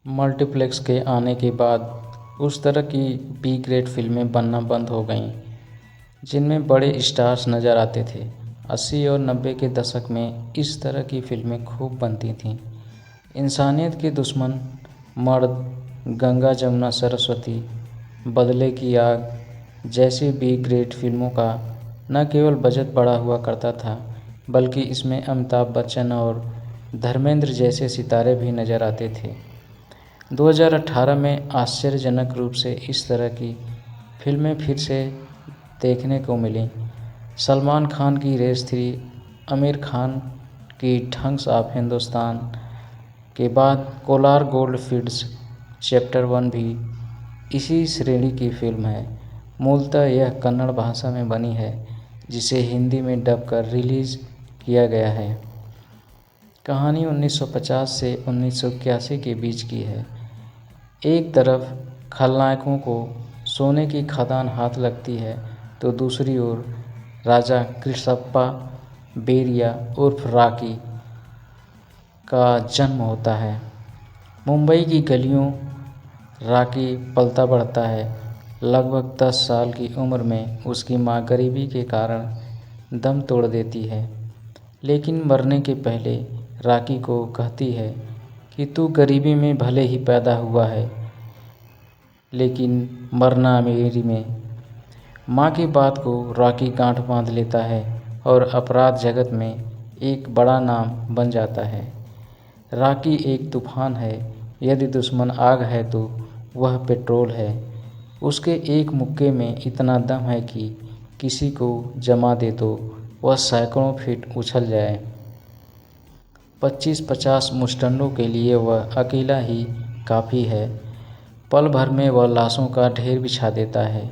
Multiplex के आने के बाद उस तरह की बी ग्रेड फिल्में बनना बंद हो गईं जिनमें बड़े स्टार्स नज़र आते थे। 80 और 90 के दशक में इस तरह की फिल्में खूब बनती थीं। इंसानियत के दुश्मन, मर्द, गंगा जमुना सरस्वती, बदले की आग जैसी बी ग्रेड फिल्मों का न केवल बजट बढ़ा हुआ करता था, बल्कि इसमें अमिताभ बच्चन और धर्मेंद्र जैसे सितारे भी नज़र आते थे। 2018 में आश्चर्यजनक रूप से इस तरह की फिल्में फिर से देखने को मिलीं। सलमान खान की रेस 3, आमिर खान की ठग्स ऑफ हिंदुस्तान के बाद कोलार गोल्ड फील्ड्स चैप्टर 1 भी इसी श्रेणी की फिल्म है। मूलतः यह कन्नड़ भाषा में बनी है, जिसे हिंदी में डब कर रिलीज़ किया गया है। कहानी 1950 से 1981 के बीच की है। एक तरफ खलनायकों को सोने की खदान हाथ लगती है तो दूसरी ओर राजा कृष्णप्पा बेरिया उर्फ रॉकी का जन्म होता है। मुंबई की गलियों रॉकी पलता बढ़ता है। लगभग 10 साल की उम्र में उसकी मां गरीबी के कारण दम तोड़ देती है, लेकिन मरने के पहले रॉकी को कहती है कि तू गरीबी में भले ही पैदा हुआ है, लेकिन मरना अमीरी में। माँ की बात को रॉकी गांठ बांध लेता है और अपराध जगत में एक बड़ा नाम बन जाता है। रॉकी एक तूफान है। यदि दुश्मन आग है तो वह पेट्रोल है। उसके एक मुक्के में इतना दम है कि किसी को जमा दे तो वह सैकड़ों फीट उछल जाए। 25-50 मुस्टंडों के लिए वह अकेला ही काफ़ी है। पल भर में वह लाशों का ढेर बिछा देता है।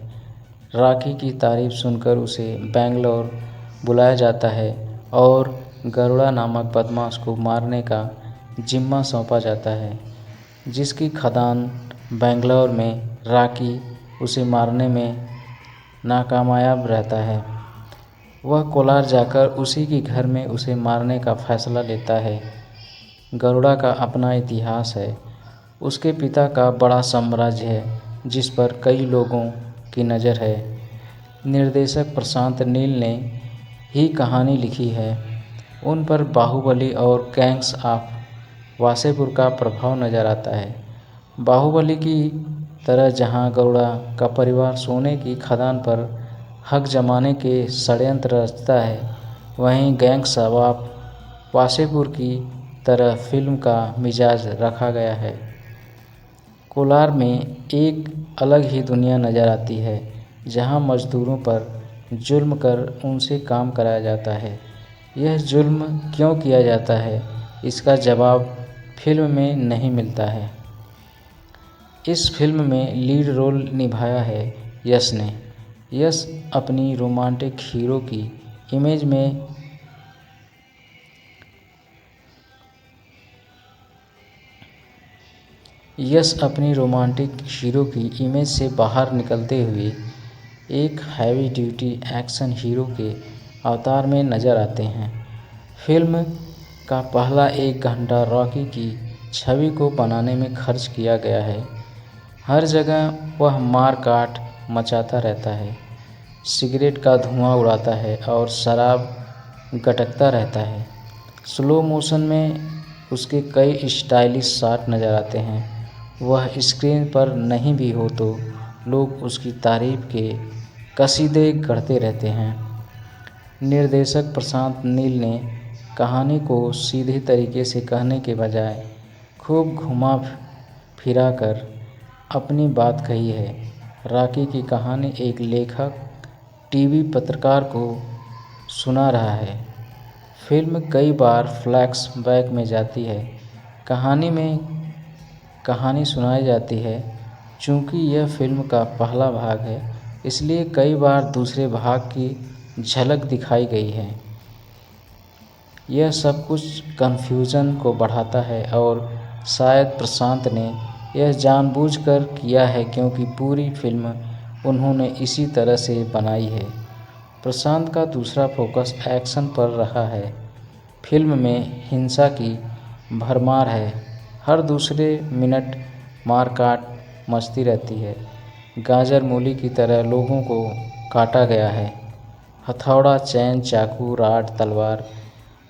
रॉकी की तारीफ सुनकर उसे बेंगलोर बुलाया जाता है और गरुड़ा नामक बदमाश को मारने का जिम्मा सौंपा जाता है, जिसकी खदान बेंगलोर में। रॉकी उसे मारने में नाकामयाब रहता है। वह कोलार जाकर उसी के घर में उसे मारने का फैसला लेता है। गरुड़ा का अपना इतिहास है। उसके पिता का बड़ा साम्राज्य है जिस पर कई लोगों की नज़र है। निर्देशक प्रशांत नील ने ही कहानी लिखी है। उन पर बाहुबली और गैंग्स ऑफ वासेपुर का प्रभाव नज़र आता है। बाहुबली की तरह जहां गरुड़ा का परिवार सोने की खदान पर हक जमाने के षड्यंत्र रचता है, वहीं गैंग्स ऑफ वासेपुर की तरह फिल्म का मिजाज रखा गया है। कोलार में एक अलग ही दुनिया नज़र आती है, जहां मजदूरों पर जुल्म कर उनसे काम कराया जाता है। यह जुल्म क्यों किया जाता है, इसका जवाब फिल्म में नहीं मिलता है। इस फिल्म में लीड रोल निभाया है यश ने। यश अपनी रोमांटिक हीरो की इमेज से बाहर निकलते हुए एक हैवी ड्यूटी एक्शन हीरो के अवतार में नजर आते हैं। फिल्म का पहला 1 घंटा रॉकी की छवि को बनाने में खर्च किया गया है। हर जगह वह मार काट मचाता रहता है, सिगरेट का धुआं उड़ाता है और शराब गटकता रहता है। स्लो मोशन में उसके कई स्टाइलिश शॉट नज़र आते हैं। वह स्क्रीन पर नहीं भी हो तो लोग उसकी तारीफ के कसीदे गढ़ते रहते हैं। निर्देशक प्रशांत नील ने कहानी को सीधे तरीके से कहने के बजाय खूब घुमा फिरा कर अपनी बात कही है। रॉकी की कहानी एक लेखक टीवी पत्रकार को सुना रहा है। फिल्म कई बार फ्लैशबैक में जाती है। कहानी सुनाई जाती है। चूँकि यह फिल्म का पहला भाग है, इसलिए कई बार दूसरे भाग की झलक दिखाई गई है। यह सब कुछ कन्फ्यूज़न को बढ़ाता है और शायद प्रशांत ने यह जानबूझकर किया है, क्योंकि पूरी फिल्म उन्होंने इसी तरह से बनाई है। प्रशांत का दूसरा फोकस एक्शन पर रहा है। फिल्म में हिंसा की भरमार है। हर दूसरे मिनट मारकाट मचती रहती है। गाजर मूली की तरह लोगों को काटा गया है। हथौड़ा, चैन, चाकू, राड, तलवार,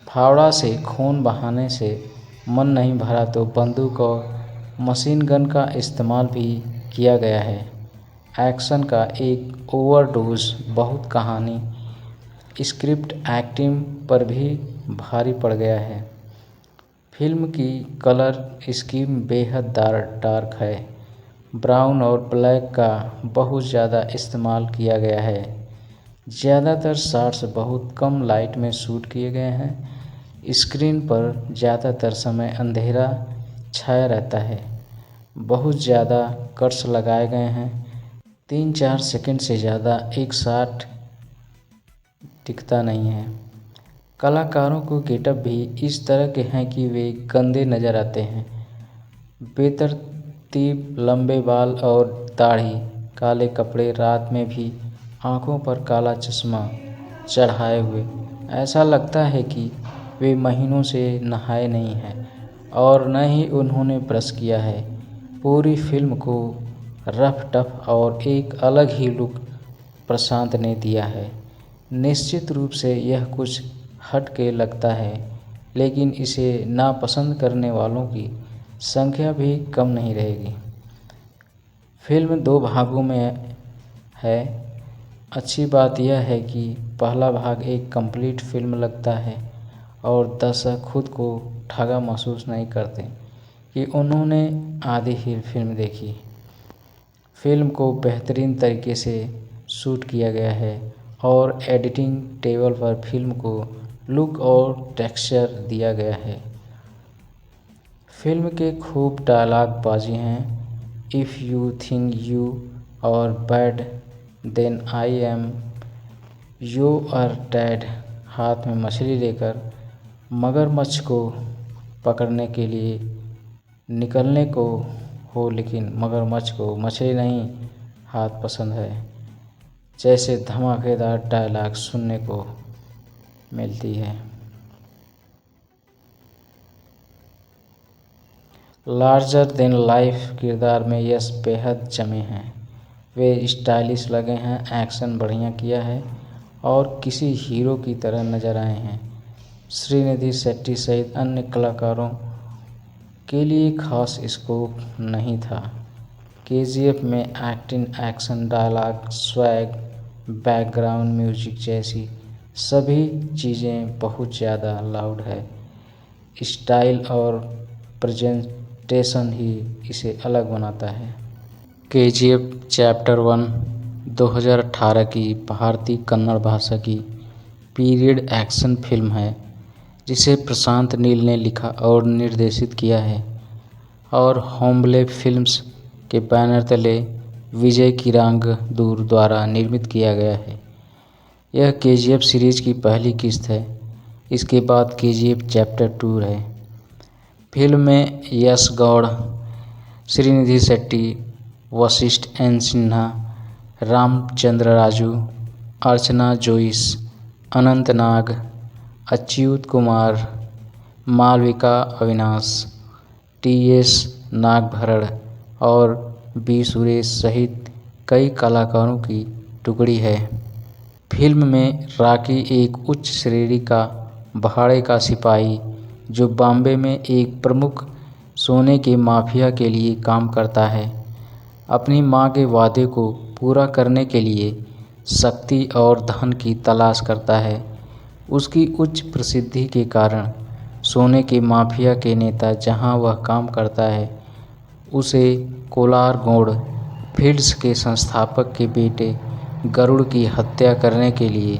फावड़ा से खून बहाने से मन नहीं भरा तो बंदूक और मशीन गन का इस्तेमाल भी किया गया है। एक्शन का एक ओवरडोज बहुत कहानी, स्क्रिप्ट, एक्टिंग पर भी भारी पड़ गया है। फिल्म की कलर स्कीम बेहद डार्क है। ब्राउन और ब्लैक का बहुत ज़्यादा इस्तेमाल किया गया है। ज़्यादातर शॉट्स बहुत कम लाइट में शूट किए गए हैं। स्क्रीन पर ज़्यादातर समय अंधेरा छाया रहता है। बहुत ज़्यादा कट्स लगाए गए हैं। 3-4 सेकंड से ज़्यादा एक शॉट टिकता नहीं है। कलाकारों को गेटअप भी इस तरह के हैं कि वे गंदे नज़र आते हैं। बेतरतीब लंबे बाल और दाढ़ी, काले कपड़े, रात में भी आंखों पर काला चश्मा चढ़ाए हुए। ऐसा लगता है कि वे महीनों से नहाए नहीं हैं और न ही उन्होंने ब्रश किया है। पूरी फिल्म को रफ टफ और एक अलग ही लुक प्रशांत ने दिया है। निश्चित रूप से यह कुछ हट के लगता है, लेकिन इसे नापसंद करने वालों की संख्या भी कम नहीं रहेगी। फिल्म 2 भागों में है। अच्छी बात यह है कि पहला भाग एक कंप्लीट फिल्म लगता है और दर्शक खुद को ठगा महसूस नहीं करते कि उन्होंने आधी ही फिल्म देखी। फिल्म को बेहतरीन तरीके से शूट किया गया है और एडिटिंग टेबल पर फिल्म को लुक और टेक्सचर दिया गया है। फिल्म के खूब डायलॉग बाजी हैं। If you think you are bad then I am, you are dead. हाथ में मछली लेकर मगरमच्छ को पकड़ने के लिए निकलने को हो, लेकिन मगरमच्छ को मछली नहीं हाथ पसंद है, जैसे धमाकेदार डायलॉग सुनने को मिलती है। लार्जर देन लाइफ किरदार में यश बेहद जमे हैं। वे स्टाइलिश लगे हैं, एक्शन बढ़िया किया है और किसी हीरो की तरह नजर आए हैं। श्रीनिधि शेट्टी सहित अन्य कलाकारों के लिए खास स्कोप नहीं था। केजीएफ में acting, action, dialogue, swag, background music जैसी सभी चीज़ें बहुत ज़्यादा लाउड है। स्टाइल और प्रेजेंटेशन ही इसे अलग बनाता है। केजीएफ चैप्टर 1 2018 की भारतीय कन्नड़ भाषा की पीरियड एक्शन फिल्म है, जिसे प्रशांत नील ने लिखा और निर्देशित किया है और होम्बले फिल्म्स के बैनर तले विजय किरांगदूर द्वारा निर्मित किया गया है। यह केजीएफ सीरीज की पहली किस्त है। इसके बाद केजीएफ चैप्टर 2 है। फिल्म में यश गौड़, श्रीनिधि शेट्टी, वशिष्ठ एन सिन्हा, रामचंद्र राजू, अर्चना जोइस, अनंत नाग, अच्युत कुमार, मालविका अविनाश, टीएस नागभरण और बी सुरेश सहित कई कलाकारों की टुकड़ी है। फिल्म में रॉकी एक उच्च श्रेणी का भाड़े का सिपाही जो बॉम्बे में एक प्रमुख सोने के माफिया के लिए काम करता है, अपनी मां के वादे को पूरा करने के लिए शक्ति और धन की तलाश करता है। उसकी उच्च प्रसिद्धि के कारण सोने के माफिया के नेता जहां वह काम करता है, उसे कोलार गोल्ड फील्ड्स के संस्थापक के बेटे गरुड़ की हत्या करने के लिए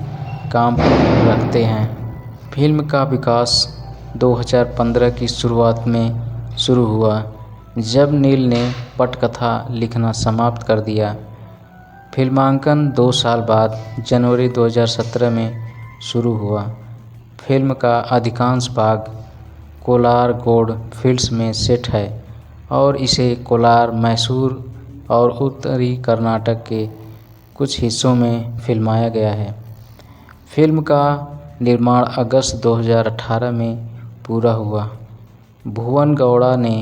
काम पर रखते हैं। फिल्म का विकास 2015 की शुरुआत में शुरू हुआ, जब नील ने पटकथा लिखना समाप्त कर दिया। फिल्मांकन 2 साल बाद जनवरी 2017 में शुरू हुआ। फिल्म का अधिकांश भाग कोलार गोल्ड फील्ड्स में सेट है और इसे कोलार, मैसूर और उत्तरी कर्नाटक के कुछ हिस्सों में फिल्माया गया है। फिल्म का निर्माण अगस्त 2018 में पूरा हुआ। भुवन गौड़ा ने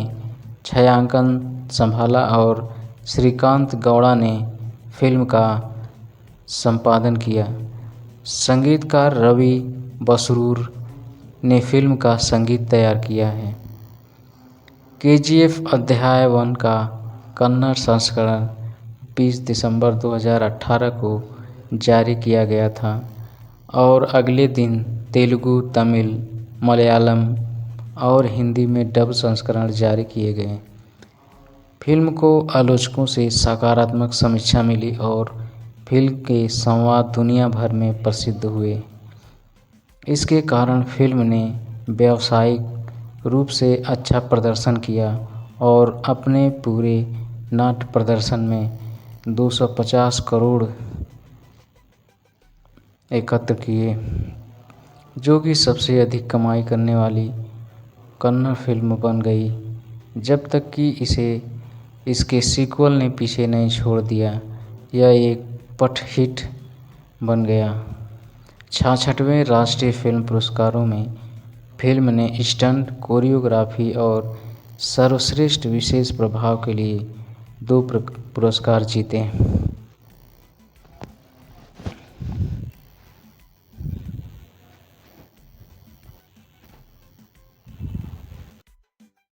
छायांकन संभाला और श्रीकांत गौड़ा ने फिल्म का संपादन किया। संगीतकार रवि बसरूर ने फिल्म का संगीत तैयार किया है। केजीएफ अध्याय 1 का कन्नड़ संस्करण 20 दिसंबर 2018 को जारी किया गया था और अगले दिन तेलुगु, तमिल, मलयालम और हिंदी में डब संस्करण जारी किए गए। फिल्म को आलोचकों से सकारात्मक समीक्षा मिली और फिल्म के संवाद दुनिया भर में प्रसिद्ध हुए। इसके कारण फिल्म ने व्यावसायिक रूप से अच्छा प्रदर्शन किया और अपने पूरे नाट्य प्रदर्शन में 250 करोड़ एकत्र किए, जो कि सबसे अधिक कमाई करने वाली कन्नड़ फिल्म बन गई, जब तक कि इसे इसके सीक्वल ने पीछे नहीं छोड़ दिया। यह एक पट हिट बन गया। 66वें राष्ट्रीय फिल्म पुरस्कारों में फिल्म ने स्टंट, कोरियोग्राफी और सर्वश्रेष्ठ विशेष प्रभाव के लिए 2 पुरस्कार जीते।